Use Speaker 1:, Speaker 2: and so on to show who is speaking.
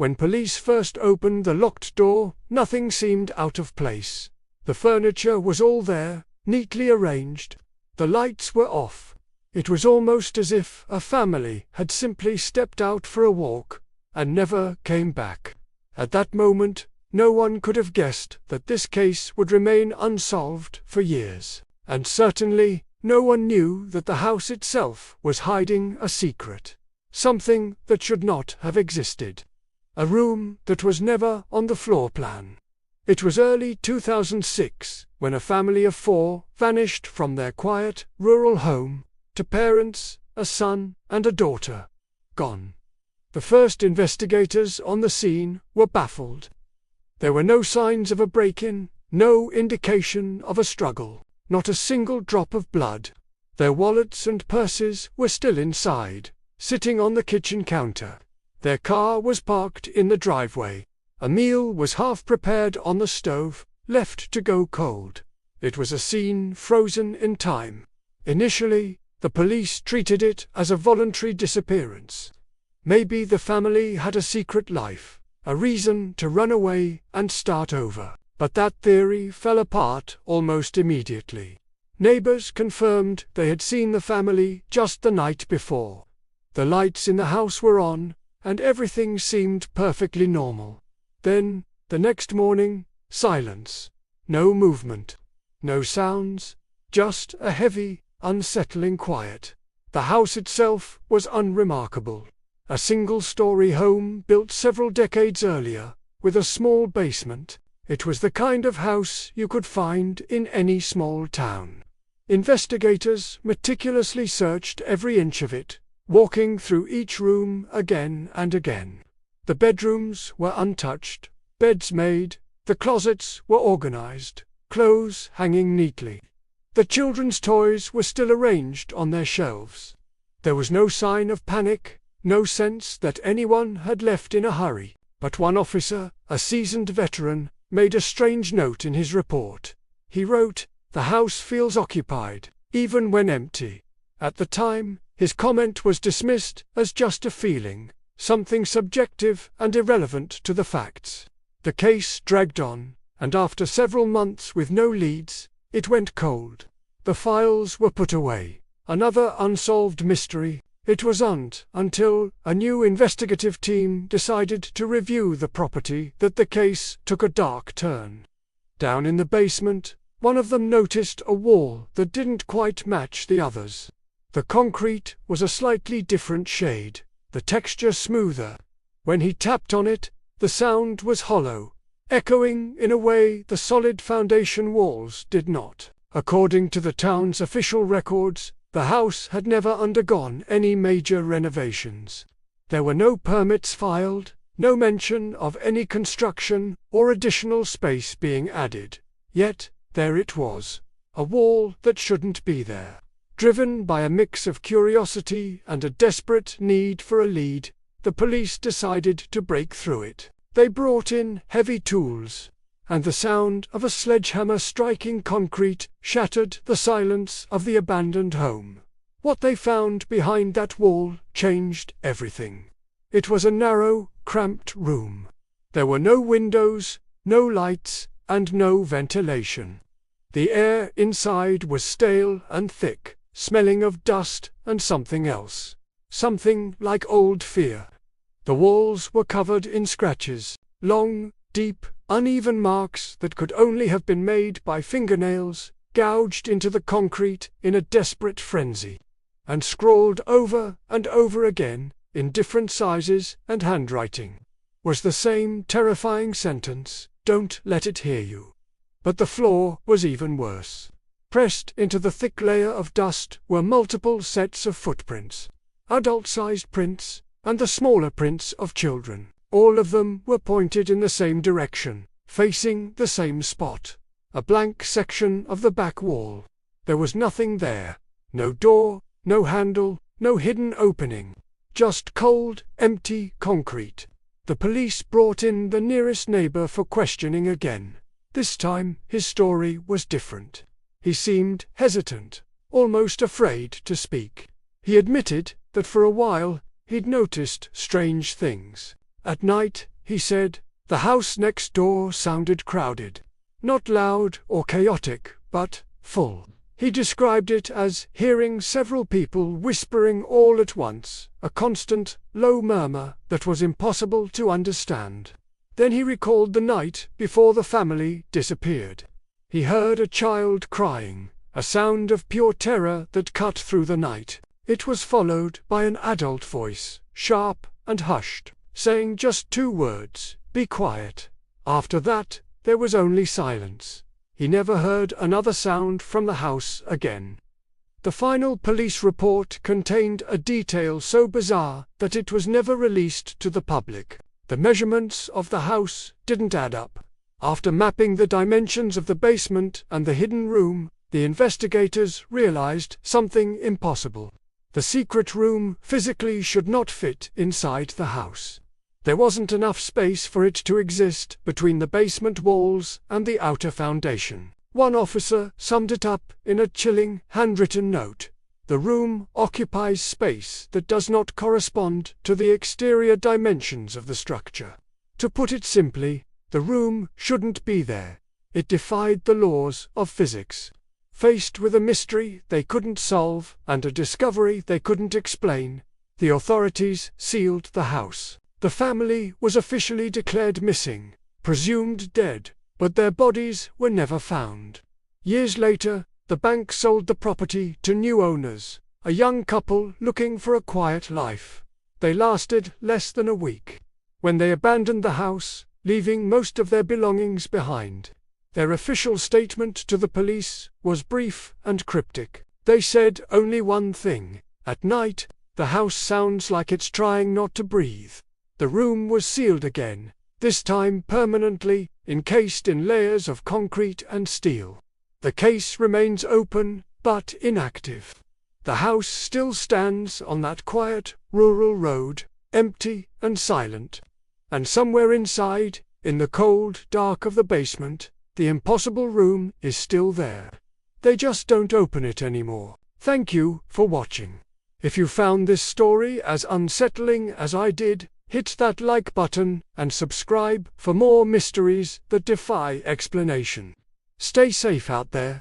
Speaker 1: When police first opened the locked door, nothing seemed out of place. The furniture was all there, neatly arranged. The lights were off. It was almost as if a family had simply stepped out for a walk and never came back. At that moment, no one could have guessed that this case would remain unsolved for years, and certainly no one knew that the house itself was hiding a secret, something that should not have existed. A room that was never on the floor plan. It was early 2006 when a family of 4 vanished from their quiet, rural home, to parents, a son, and a daughter. Gone. The first investigators on the scene were baffled. There were no signs of a break-in, no indication of a struggle, not a single drop of blood. Their wallets and purses were still inside, sitting on the kitchen counter. Their car was parked in the driveway. A meal was half prepared on the stove, left to go cold. It was a scene frozen in time. Initially, the police treated it as a voluntary disappearance. Maybe the family had a secret life, a reason to run away and start over. But that theory fell apart almost immediately. Neighbors confirmed they had seen the family just the night before. The lights in the house were on, and everything seemed perfectly normal. Then, the next morning, silence. No movement. No sounds. Just a heavy, unsettling quiet. The house itself was unremarkable. A single-story home built several decades earlier, with a small basement. It was the kind of house you could find in any small town. Investigators meticulously searched every inch of it, walking through each room again and again. The bedrooms were untouched, beds made, the closets were organized, clothes hanging neatly. The children's toys were still arranged on their shelves. There was no sign of panic, no sense that anyone had left in a hurry. But one officer, a seasoned veteran, made a strange note in his report. He wrote, "The house feels occupied, even when empty." At the time, his comment was dismissed as just a feeling, something subjective and irrelevant to the facts. The case dragged on, and after several months with no leads, it went cold. The files were put away. Another unsolved mystery. It wasn't until a new investigative team decided to review the property that the case took a dark turn. Down in the basement, one of them noticed a wall that didn't quite match the others. The concrete was a slightly different shade, the texture smoother. When he tapped on it, the sound was hollow, echoing in a way the solid foundation walls did not. According to the town's official records, the house had never undergone any major renovations. There were no permits filed, no mention of any construction or additional space being added. Yet, there it was, a wall that shouldn't be there. Driven by a mix of curiosity and a desperate need for a lead, the police decided to break through it. They brought in heavy tools, and the sound of a sledgehammer striking concrete shattered the silence of the abandoned home. What they found behind that wall changed everything. It was a narrow, cramped room. There were no windows, no lights, and no ventilation. The air inside was stale and thick, smelling of dust and something else. Something like old fear. The walls were covered in scratches, long, deep, uneven marks that could only have been made by fingernails, gouged into the concrete in a desperate frenzy, and scrawled over and over again, in different sizes and handwriting, was the same terrifying sentence, "Don't let it hear you." But the floor was even worse. Pressed into the thick layer of dust were multiple sets of footprints, adult-sized prints, and the smaller prints of children. All of them were pointed in the same direction, facing the same spot, a blank section of the back wall. There was nothing there, no door, no handle, no hidden opening, just cold, empty concrete. The police brought in the nearest neighbor for questioning again. This time, his story was different. He seemed hesitant, almost afraid to speak. He admitted that for a while he'd noticed strange things. At night, he said, the house next door sounded crowded. Not loud or chaotic, but full. He described it as hearing several people whispering all at once, a constant, low murmur that was impossible to understand. Then he recalled the night before the family disappeared. He heard a child crying, a sound of pure terror that cut through the night. It was followed by an adult voice, sharp and hushed, saying just 2 words, "Be quiet." After that, there was only silence. He never heard another sound from the house again. The final police report contained a detail so bizarre that it was never released to the public. The measurements of the house didn't add up. After mapping the dimensions of the basement and the hidden room, the investigators realized something impossible. The secret room physically should not fit inside the house. There wasn't enough space for it to exist between the basement walls and the outer foundation. One officer summed it up in a chilling, handwritten note. The room occupies space that does not correspond to the exterior dimensions of the structure. To put it simply, the room shouldn't be there. It defied the laws of physics. Faced with a mystery they couldn't solve and a discovery they couldn't explain, the authorities sealed the house. The family was officially declared missing, presumed dead, but their bodies were never found. Years later, the bank sold the property to new owners, a young couple looking for a quiet life. They lasted less than a week. When they abandoned the house, leaving most of their belongings behind, their official statement to the police was brief and cryptic. They said only one thing: at night, the house sounds like it's trying not to breathe. The room was sealed again, this time permanently, encased in layers of concrete and steel. The case remains open, but inactive. The house still stands on that quiet, rural road, empty and silent. And somewhere inside, in the cold dark of the basement, the impossible room is still there. They just don't open it anymore. Thank you for watching. If you found this story as unsettling as I did, hit that like button and subscribe for more mysteries that defy explanation. Stay safe out there.